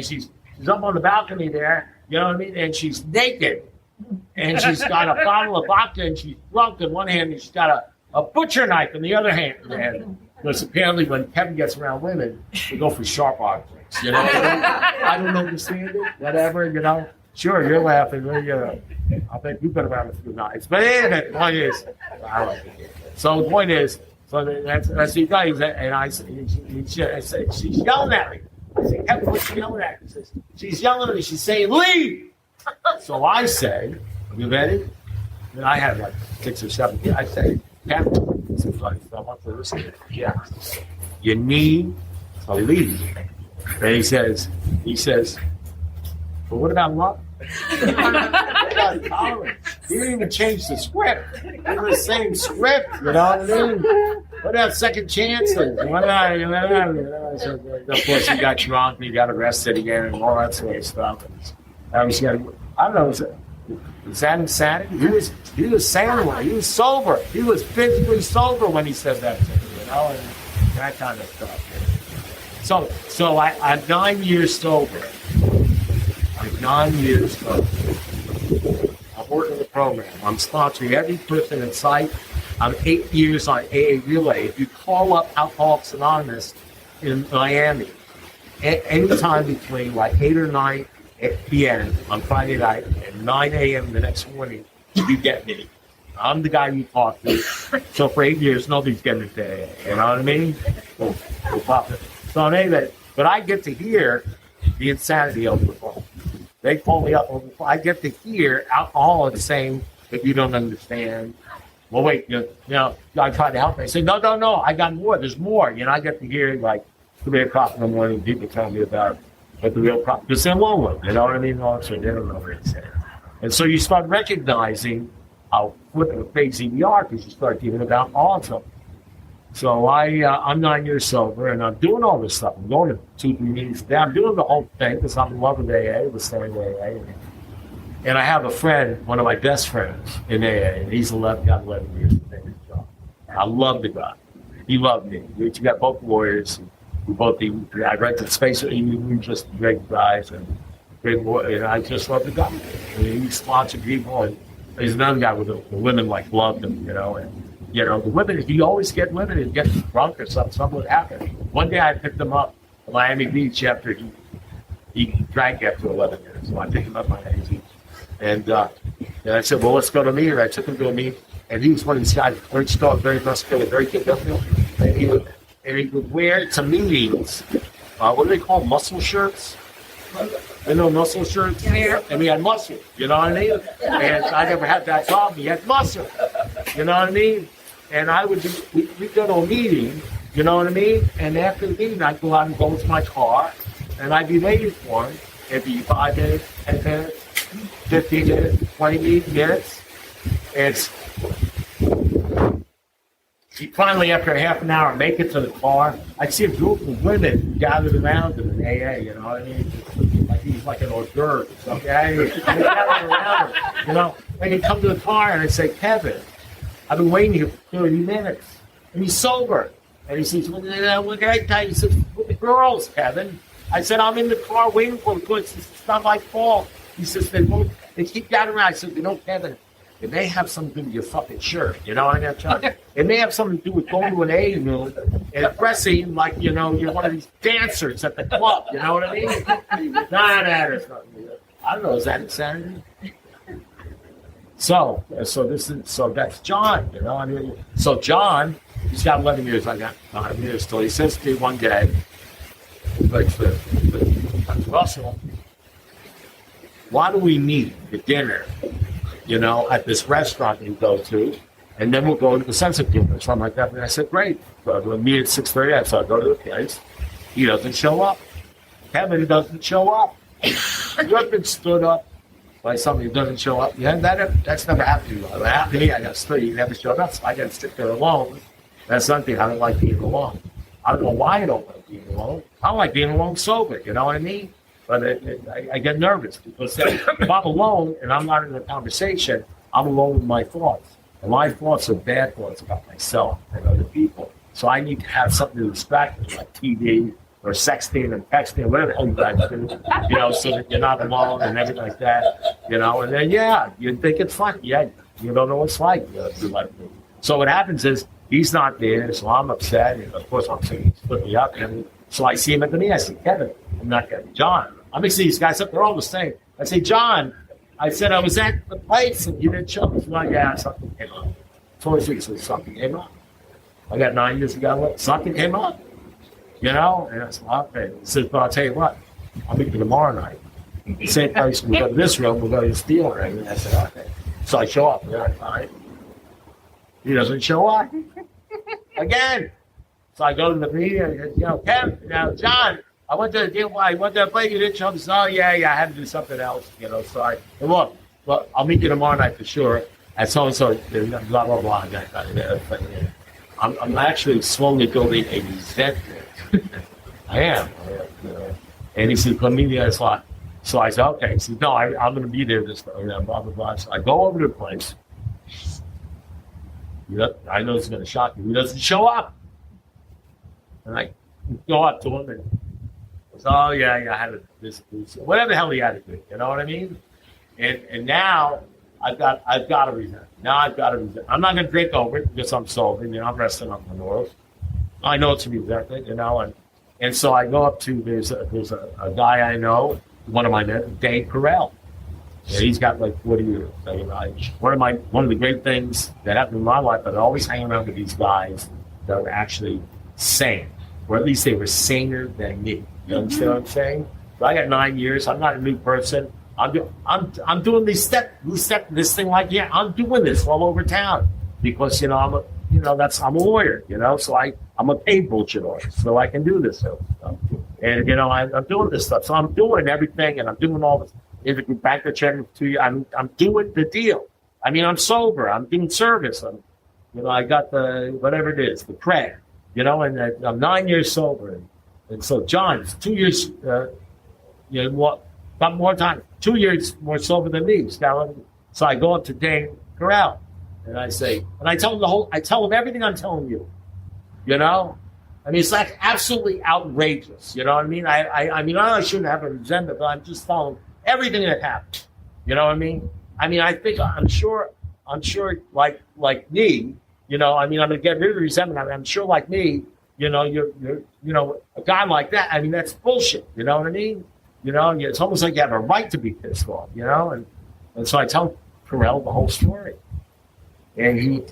she's up on the balcony there, you know what I mean? And she's naked. And she's got a bottle of vodka and she's drunk in one hand and she's got a butcher knife in the other hand. Because apparently when Kevin gets around women, they go for sharp objects, you know? I don't understand it, whatever, you know? Sure, you're laughing. I bet you've been around a few nights. But anyway, the point is, so the point is, so that's the guy, and I said, she's yelling at me. I said, Kevin, what's she yelling at? He says, she's yelling at me. She's saying, leave. So I say, are you ready? And I had like 6 or 7. I say, Kevin, he says, I want to listen. Yeah. You need to leave. And he says, well, what about love? What about tolerance? He didn't even change the script. It was the same script, you know what I mean? What about second chances? Of course, he got drunk and he got arrested again and all that sort of stuff. I don't know, is that insanity? He was sane. He was sober. He was physically sober when he said that to me, you know, and that kind of stuff. So I'm 9 years sober. I'm 9 years sober. I'm working the program. I'm sponsoring every person in sight. I'm 8 years on AA Relay. If you call up Alcoholics Anonymous in Miami, anytime between like 8 or 9 p.m. on Friday night and 9 a.m. the next morning, you get me. I'm the guy you talk to. So for 8 years, nobody's getting it to AA. You know what I mean? We'll pop it. So anyway, but I get to hear the insanity over the phone. They pull me up over the phone. I get to hear alcoholics saying, if you don't understand, well, wait, you know, I tried to help them. I say, no, I got more. There's more. You know, I get to hear like 3 o'clock in the morning, people tell me about what the real problem, because they're alone with, you know what I mean? Also, they don't know what it's saying. And so you start recognizing how flipping crazy we are, because you start thinking about alcoholism. So I'm 9 years sober, and I'm doing all this stuff. I'm going to 2-3 meetings a day. I'm doing the whole thing because I'm in love with AA, with staying AA. And I have a friend, one of my best friends in AA, and he's got 11 years to take his job. I love the guy. He loved me. We got both lawyers. I rented space. We were just great guys, and I just love the guy. I mean, he sponsored people, and he's another guy with the women like loved him, you know. And you know, the women, if you always get women and get drunk or something would happen. One day I picked them up Miami Beach after he drank after 11 years. So I picked him up Miami Beach. And I said, well, let's go to a meeting. I took him to a meeting. And he was one of these guys, very strong, very muscular, very good. And he would wear to meetings, what do they call muscle shirts? You know, muscle shirts? Yeah. And he had muscle, you know what I mean? And I never had that problem. He had muscle, you know what I mean? And we'd go to a meeting, you know what I mean? And after the meeting, I'd go out and go to my car, and I'd be waiting for him. It'd be 5 minutes, 10 minutes, 15 minutes, 20 minutes. And he finally, after a half an hour, make it to the car. I'd see a group of women gathered around him in AA, you know what I mean? Like he's like an hors d'oeuvre or something. Gathered around him, you know? And he'd come to the car and I'd say, Kevin, I've been waiting here for 30 minutes. And he's sober. And he says, what can I tell you? He says, with the girls, Kevin. I said, I'm in the car waiting for them because it's not my fault. He says, they keep gathering around. I said, you know, Kevin, it may have something to do with your fucking shirt. You know what I mean? It may have something to do with going to an AA room and dressing like, you know, you're one of these dancers at the club. You know what I mean? Nah, there's nothing. I don't know. Is that insanity? So that's John. You know, I mean, so John, he's got 11 years. I got 9 years still. He says to me one day, like, Russell, why do we meet at dinner, you know, at this restaurant you go to, and then we'll go to the Sensitive dinner or something like that? And I said, great. So we'll meet at 6:30. So I go to the place. He doesn't show up. Kevin doesn't show up. You ever been stood up by somebody who doesn't show up? Yeah, that's never happened to me. It happened to me. I got stood. He never showed up, so I got to sit there alone. That's something I don't like being alone. I don't know why I don't like being alone. I don't like being alone sober, you know what I mean? But I get nervous because if I'm alone and I'm not in a conversation, I'm alone with my thoughts. And my thoughts are bad thoughts about myself and other people. So I need to have something to distract me, like TV or sexting and texting, whatever the hell you guys do, you know, so that you're not alone and everything like that, you know. And then, yeah, you think it's fun. Yeah, you don't know what it's like. So what happens is, he's not there, so I'm upset. And of course, I'm saying he's put me up. And so I see him at the meeting. I say, Kevin, I'm not Kevin. John. I'm going to see these guys up. They're all the same. I say, John, I said, I was at the place and you didn't show up. He's like, yeah, something came up. 26 says, something came up. I got 9 years ago. Something came up. You know? And I said, okay. He says, but I'll tell you what. I'll meet you tomorrow night. The same place. We'll go to this room. We'll go to the steel ring. And I said, okay. So I show up. Yeah, fine. He doesn't show up. Again. So I go to the meeting and, you know, Kevin, now, John, I went to the deal. I went to play. You didn't show up. He said, oh, yeah, I had to do something else, you know. So look, I'll meet you tomorrow night for sure. At so-and-so, blah, blah, blah. I'm actually slowly building a resentment. I am. You know. And he said, come meet me at a slot. So I said, okay. He said, no, I'm going to be there this time, blah, blah, blah. So I go over to the place. I know it's going to shock you. He doesn't show up. And I go up to him and goes, oh, yeah, I had to this, whatever the hell he had to do. You know what I mean? And now I've got to resent. Now I've got to resent. I'm not going to drink over it because I'm sober. You know, I'm resting on the laurels. I know it's resentment, you know. And so I go up to, there's a guy I know, one of my men, Dave Carell. Yeah, he's got like 40 years. One of the great things that happened in my life, I always hang around with these guys that were actually sane, or at least they were saner than me. You understand what I'm saying? So I got 9 years. I'm not a new person. I'm doing this thing like, yeah, I'm doing this all over town because, you know, I'm a lawyer, you know, so I'm a paid bullshit lawyer, so I can do this stuff. And, you know, I'm doing this stuff. So I'm doing everything and I'm doing all this. If you can back the check to you, I'm doing the deal. I mean, I'm sober. I'm doing service. I got the, whatever it is, the cred, you know, and I'm 9 years sober. And so John's 2 years, about more time, 2 years more sober than me. So I go up to Dave Corral and I say, and I tell him everything I'm telling you, you know? I mean, it's like absolutely outrageous. You know what I mean? I mean, I shouldn't have a resentment, but I'm just telling him everything that happened. You know what I mean? I mean, I'm sure, like me, you know, I mean, I'm going to get rid of the resentment. I'm sure like me, a guy like that. I mean, that's bullshit. You know what I mean? It's almost like you have a right to be pissed off. And so I tell Carell the whole story, and he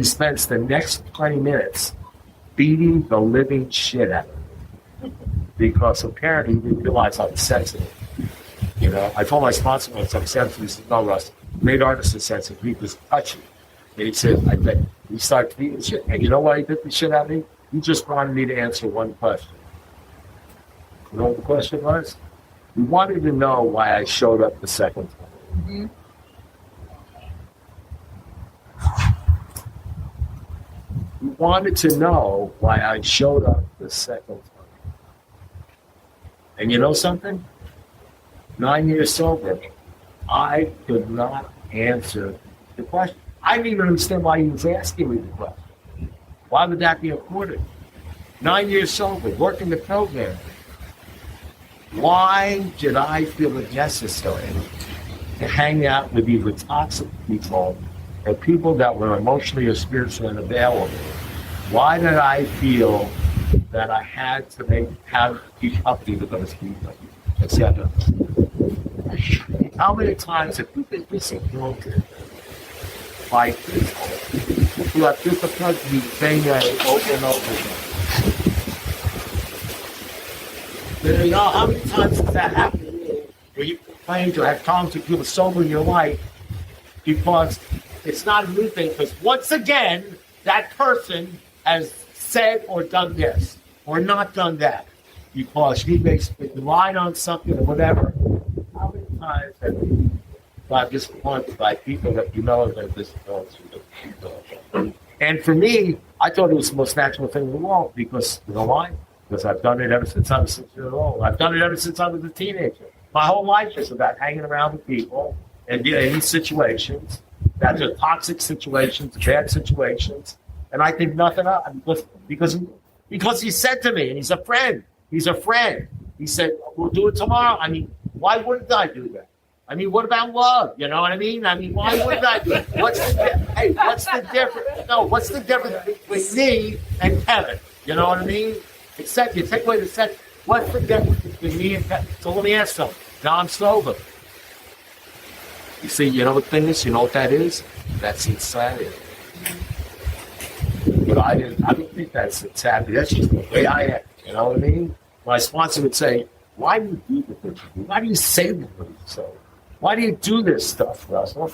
spends the next 20 minutes beating the living shit out of him because apparently he didn't realize I was sensitive. I told my sponsor once I'm sensitive. He said, "No, Russ, great artist is sensitive. He was touchy." And he said, "I bet." He started beating shit. And you know why he beat the shit out of me? He just wanted me to answer one question. You know what the question was? He wanted to know why I showed up the second time. He wanted to know why I showed up the second time. And you know something? 9 years sober, I could not answer the question. I didn't even understand why he was asking me the question. Why would that be important? 9 years sober, working the program. Why did I feel it necessary to hang out with either toxic people or people that were emotionally or spiritually unavailable? Why did I feel that I had to keep company with those people, etc.? How many times have you been disappointed by people who have difficulty saying that over and over again? How many times has that happened to you where you complain to have times to feel sober in your life because it's not a new thing? Because once again, that person has said or done this or not done that because he basically relied on something or whatever. How many times have you got disappointed by people that that disappointed? And for me, I thought it was the most natural thing in the world because, you know why? Because I've done it ever since I was 6 years old. I've done it ever since I was a teenager. My whole life is about hanging around with people and getting in situations that are toxic situations, bad situations, and I think nothing of it because he said to me, and he's a friend. He's a friend. He said, "We'll do it tomorrow." I mean, why wouldn't I do that? I mean, what about love? You know what I mean? Why wouldn't I do it? What's the difference? No, what's the difference between me and Kevin? You know what I mean? Except you take away the sex. What's the difference between me and Kevin? So let me ask something. Now I'm sober. You see, you know what the thing is? You know what that is? That's insanity. But I don't think that's insanity. That's just the way I am. You know what I mean? My sponsor would say, "Why do you do the things you do? Why do you say the things so? Why do you do this stuff, Russell?"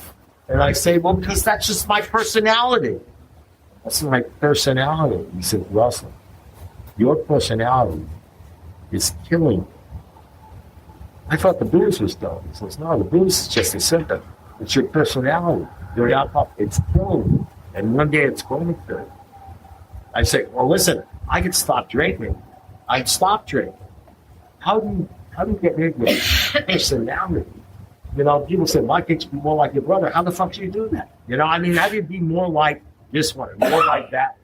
And I say, "Well, because that's just my personality. That's my personality." He said, "Russell, your personality is killing you." I thought the booze was done. He says, "No, the booze is just a symptom. It's your personality. Your alcohol. It's killing you. And one day it's going to." I say, "Well, listen, I could stop drinking. I'd stop drinking. How do you get rid of your personality?" People say, "Why can't you be more like your brother?" How the fuck do you do that? How do you be more like this one, more like that?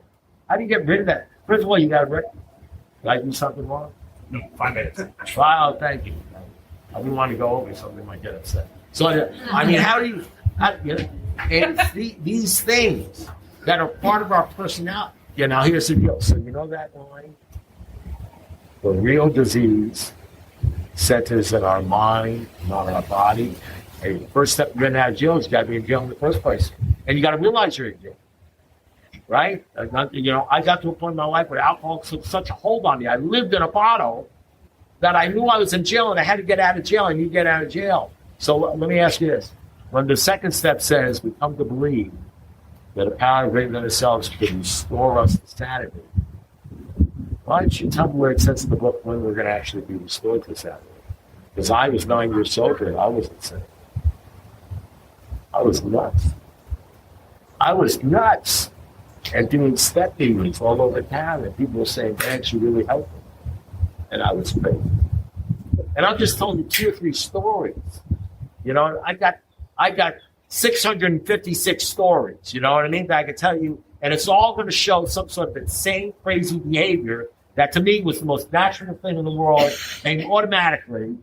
How do you get rid of that? First of all, you got to did I do something wrong? No, 5 minutes. Wow, thank you. I wouldn't want to go over something might get upset. So, how do you, and these things that are part of our personality. Here's the deal. So you know that line? The real disease centers in our mind, not our body. Hey, the first step to getting out of jail is you got to be in jail in the first place. And you got to realize you're in jail. Right? I got to a point in my life where alcohol took such a hold on me. I lived in a bottle that I knew I was in jail and I had to get out of jail. I need to get out of jail. So let me ask you this. When the second step says we come to believe that a power greater than ourselves can restore us to sanity, why don't you tell me where it says in the book when we're going to actually be restored to sanity? Because I was 9 years sober and I was insane. I was nuts. And doing step meetings all over town, and people were saying, "Man, you really helped me." And I was crazy. And I'll just tell you 2 or 3 stories. I got 656 stories, you know what I mean, that I can tell you, and it's all going to show some sort of insane, crazy behavior that to me was the most natural thing in the world, and automatically,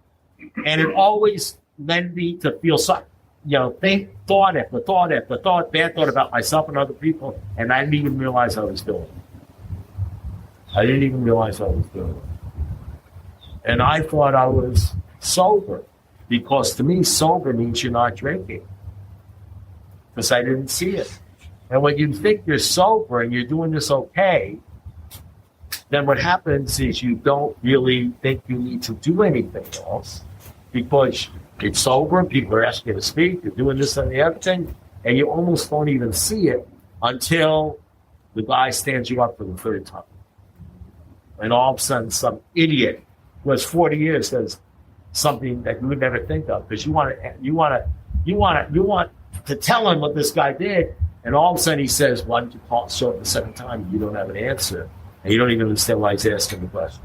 and it always led me to feel sorry. thought after thought after thought, bad thought about myself and other people, and I didn't even realize I was doing it. I didn't even realize I was doing it. And I thought I was sober, because to me, sober means you're not drinking. Because I didn't see it. And when you think you're sober and you're doing this okay, then what happens is you don't really think you need to do anything else, because it's sober, people are asking you to speak, you're doing this and the other thing, and you almost don't even see it until the guy stands you up for the third time. And all of a sudden, some idiot who has 40 years says something that you would never think of, because you want to tell him what this guy did, and all of a sudden he says, "Why didn't you call show up the second time?" You don't have an answer, and you don't even understand why he's asking the question.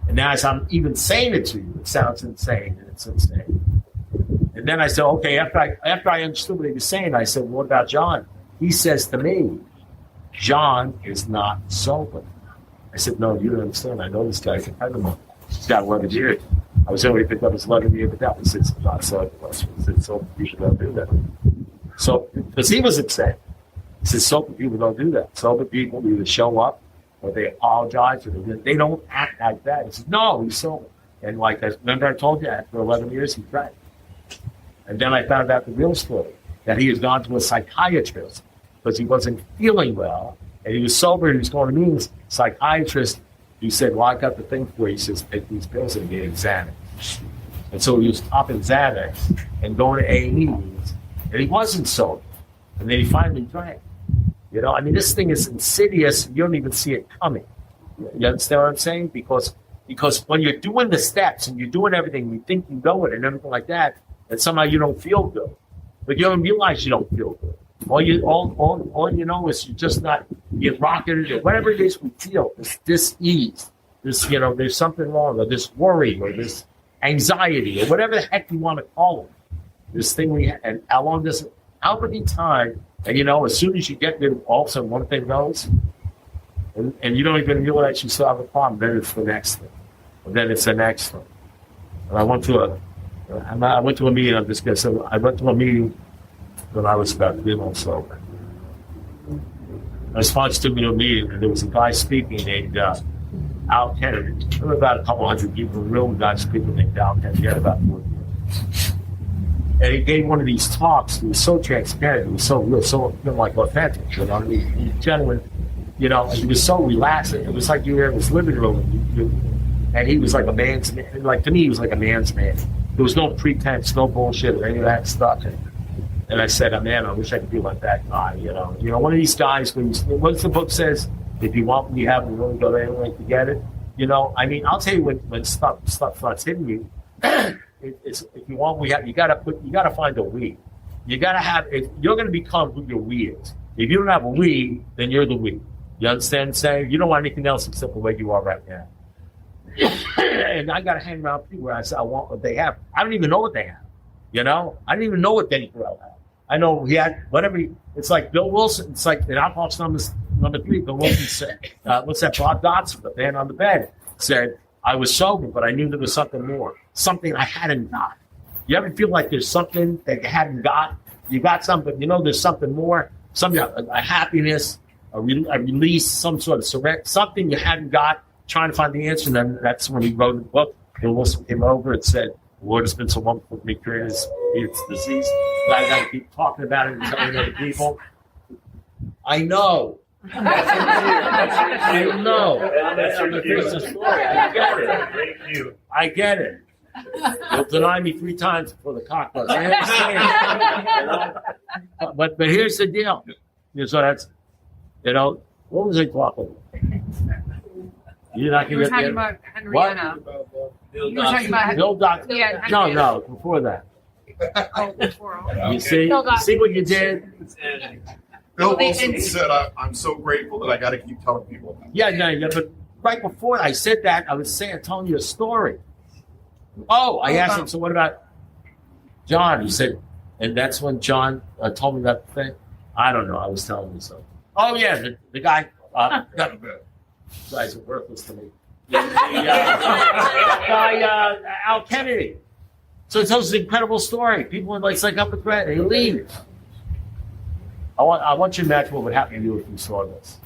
And now, as I'm even saying it to you, it sounds insane, and it's insane. And then I said, okay, after I understood what he was saying, I said, "What about John?" He says to me, "John is not sober." I said, "No, you don't understand. I know this guy. He's got 11 years. I was already picked up his 11 year, but that was his not sober. He said, sober people don't do that." So, because he was upset. He said, sober people don't do that. Sober people either show up or they apologize, or they don't act like that. He said, "No, he's sober." And remember I told you, after 11 years, he drank. And then I found out the real story, that he has gone to a psychiatrist because he wasn't feeling well, and he was sober, and he was going to meetings. Psychiatrist, he said, "Well, I got the thing for you." He says, "Take these pills and get Xanax." And so he was popping Xanax and going to A&E meetings, and he wasn't sober. And then he finally drank. This thing is insidious. You don't even see it coming. You understand what I'm saying? Because when you're doing the steps and you're doing everything, you think you know it and everything like that, and somehow you don't feel good. But you don't realize you don't feel good. All you know is you're just not, you're rocketed, or whatever it is we feel, this dis-ease, there's something wrong, or this worry, or this anxiety, or whatever the heck you want to call it. This thing we have, and how many times, and as soon as you get there, all of a sudden one thing goes, and you don't even realize you still have a problem, then it's the next thing. And then it's the next thing. And I went to a meeting, I'm just going to say, I went to a meeting when I was about 3 months sober. My sponsor took me to a meeting, and there was a guy speaking named Al Kennedy. There were about a couple hundred people, a real guy speaking named Al Kennedy. He had about 40 years. And he gave one of these talks. He was so transparent. He was so real, so authentic. He was genuine. And he was so relaxed. It was like you were in his living room, and he was like a man's man. Like, to me, he was like a man's man. There was no pretense, no bullshit, or any of that stuff. And I said, "Man, I wish I could be like that guy." One of these guys. What the book says, if you want what you have, you won't go anywhere to get it. I'll tell you when stuff starts hitting you. If you want, you gotta find a we. You gotta have. If you're gonna become who your we is. If you don't have a we, then you're the we. You understand what I'm saying? You don't want anything else except the way you are right now. And I gotta hang around people where I say I want what they have. I don't even know what they have. I don't even know what Denny Burrell had. I know he had whatever. It's like Bill Wilson. It's like in Alcoholics number 3. Bill Wilson said, "What's that?" Bob Dotson, the man on the bed, said, "I was sober, but I knew there was something more, something I hadn't got." You ever feel like there's something that you hadn't got? You got something, there's something more, a happiness, a release, some sort of surrender, something you hadn't got. Trying to find the answer, and then that's when he wrote the book. Bill Wilson came over and said, "The Lord has been so wonderful to me, curing this disease. But I got to keep talking about it and telling other people." I know. I know. There's a story. I get it. You'll deny me 3 times before the cock bus. I understand. But here's the deal. So that's, what was I talking about? You were talking about Henrietta. You were talking about Bill Dotson. Yeah, no, before that. You see what you did? Bill Wilson said, "I'm so grateful that I got to keep telling people about it." Yeah, but right before I said that, I was telling you a story. Oh, I asked him, "So what about John?" He said, and that's when John told me that thing. I don't know. I was telling you something. Oh yeah, the guy. Guys are worthless to me. Al Kennedy. So it tells an incredible story. People are like, psych up with Brett, they leave. I want you to imagine what would happen to you if you saw this.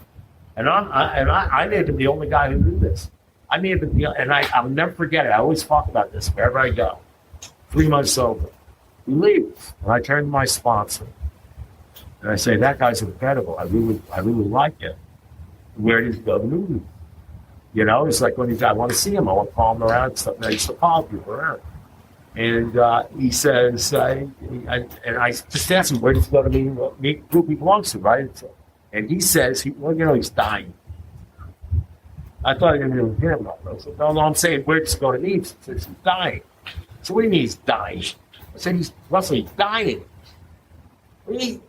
And I may have been the only guy who knew this. I may have been I'll never forget it. I always talk about this wherever I go. 3 months sober. We leave. And I turn to my sponsor. And I say, that guy's incredible. I really like him. Where did he go to the movie? You know, it's like when I want to see him. I want to follow him around and stuff. And I used to follow people around. And he says, I just asked him, where does he go to meet the group he belongs to, right? And he says, he's dying. I thought I didn't really hear him. I said, no, I'm saying, where does he go to meet? He says, he's dying. So what do you mean he's dying? I said, Russell, he's dying. What are you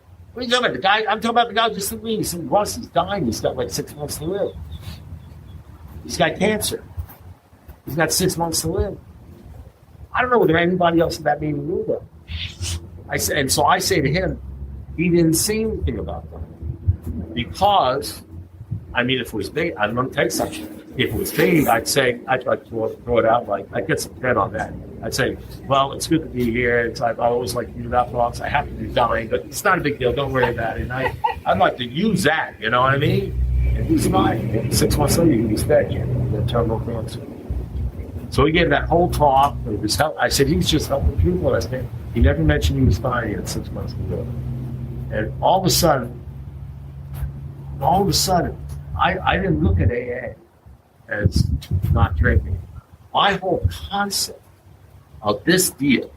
talking about? The guy? I'm talking about the guy just with me. He said, Russ, he's dying. He's got like 6 months to live. He's got cancer. He's got 6 months to live. I don't know whether anybody else at that meeting knew that. So I say to him, he didn't say anything about that. Because, if it was me, I'm going to tell you something. If it was me, I'd throw it out, like, I'd get some credit on that. I'd say, well, it's good to be here. I always like to do that for I happen to be dying, but it's not a big deal. Don't worry about it. And I'd like to use that, you know what I mean? And he's dying. And 6 months later, he's dead. He had terminal cancer. So he gave that whole talk. I said, he's just helping people. I said, he never mentioned he was dying. He had 6 months to live. And all of a sudden, I didn't look at AA as not drinking. My whole concept of this deal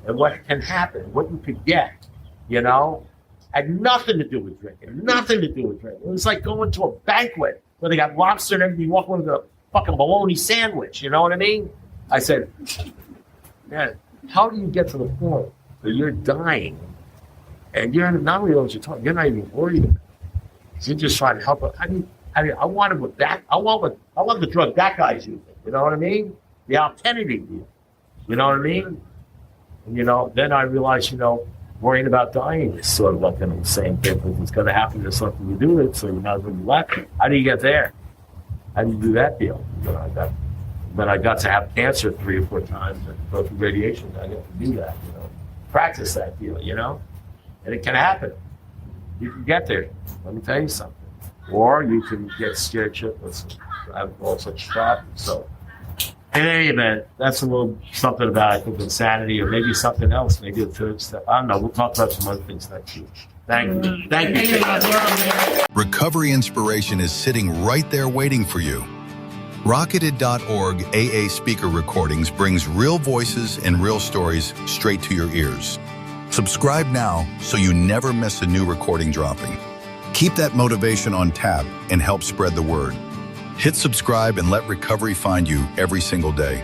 and what can happen, what you could get, had nothing to do with drinking. Nothing to do with drinking. It was like going to a banquet where they got lobster and everything. You walk with a fucking bologna sandwich. You know what I mean? I said, man, how do you get to the point where you're dying and you're not only what you're talking, you're not even worried about it. You're just trying to help it. I wanted what that. I want the drug that guy's using. You know what I mean? The alternative deal. You know what I mean? And, then I realized, worrying about dying is sort of like the same thing. If it's going to happen, there's something to do with it, so you're not going to be left. How do you get there? How do you do that deal? Then I got to have cancer 3 or 4 times and go through radiation. I got to do that, practice that deal, and it can happen. You can get there. Let me tell you something. Or you can get scared shitless. I have all such problems. So, in any event, that's a little something about, I think, insanity, or maybe something else, maybe a third step. I don't know. We'll talk about some other things next week. Thank you. Thank you. Recovery inspiration is sitting right there waiting for you. Rocketed.org AA speaker recordings brings real voices and real stories straight to your ears. Subscribe now so you never miss a new recording dropping. Keep that motivation on tap and help spread the word. Hit subscribe and let recovery find you every single day.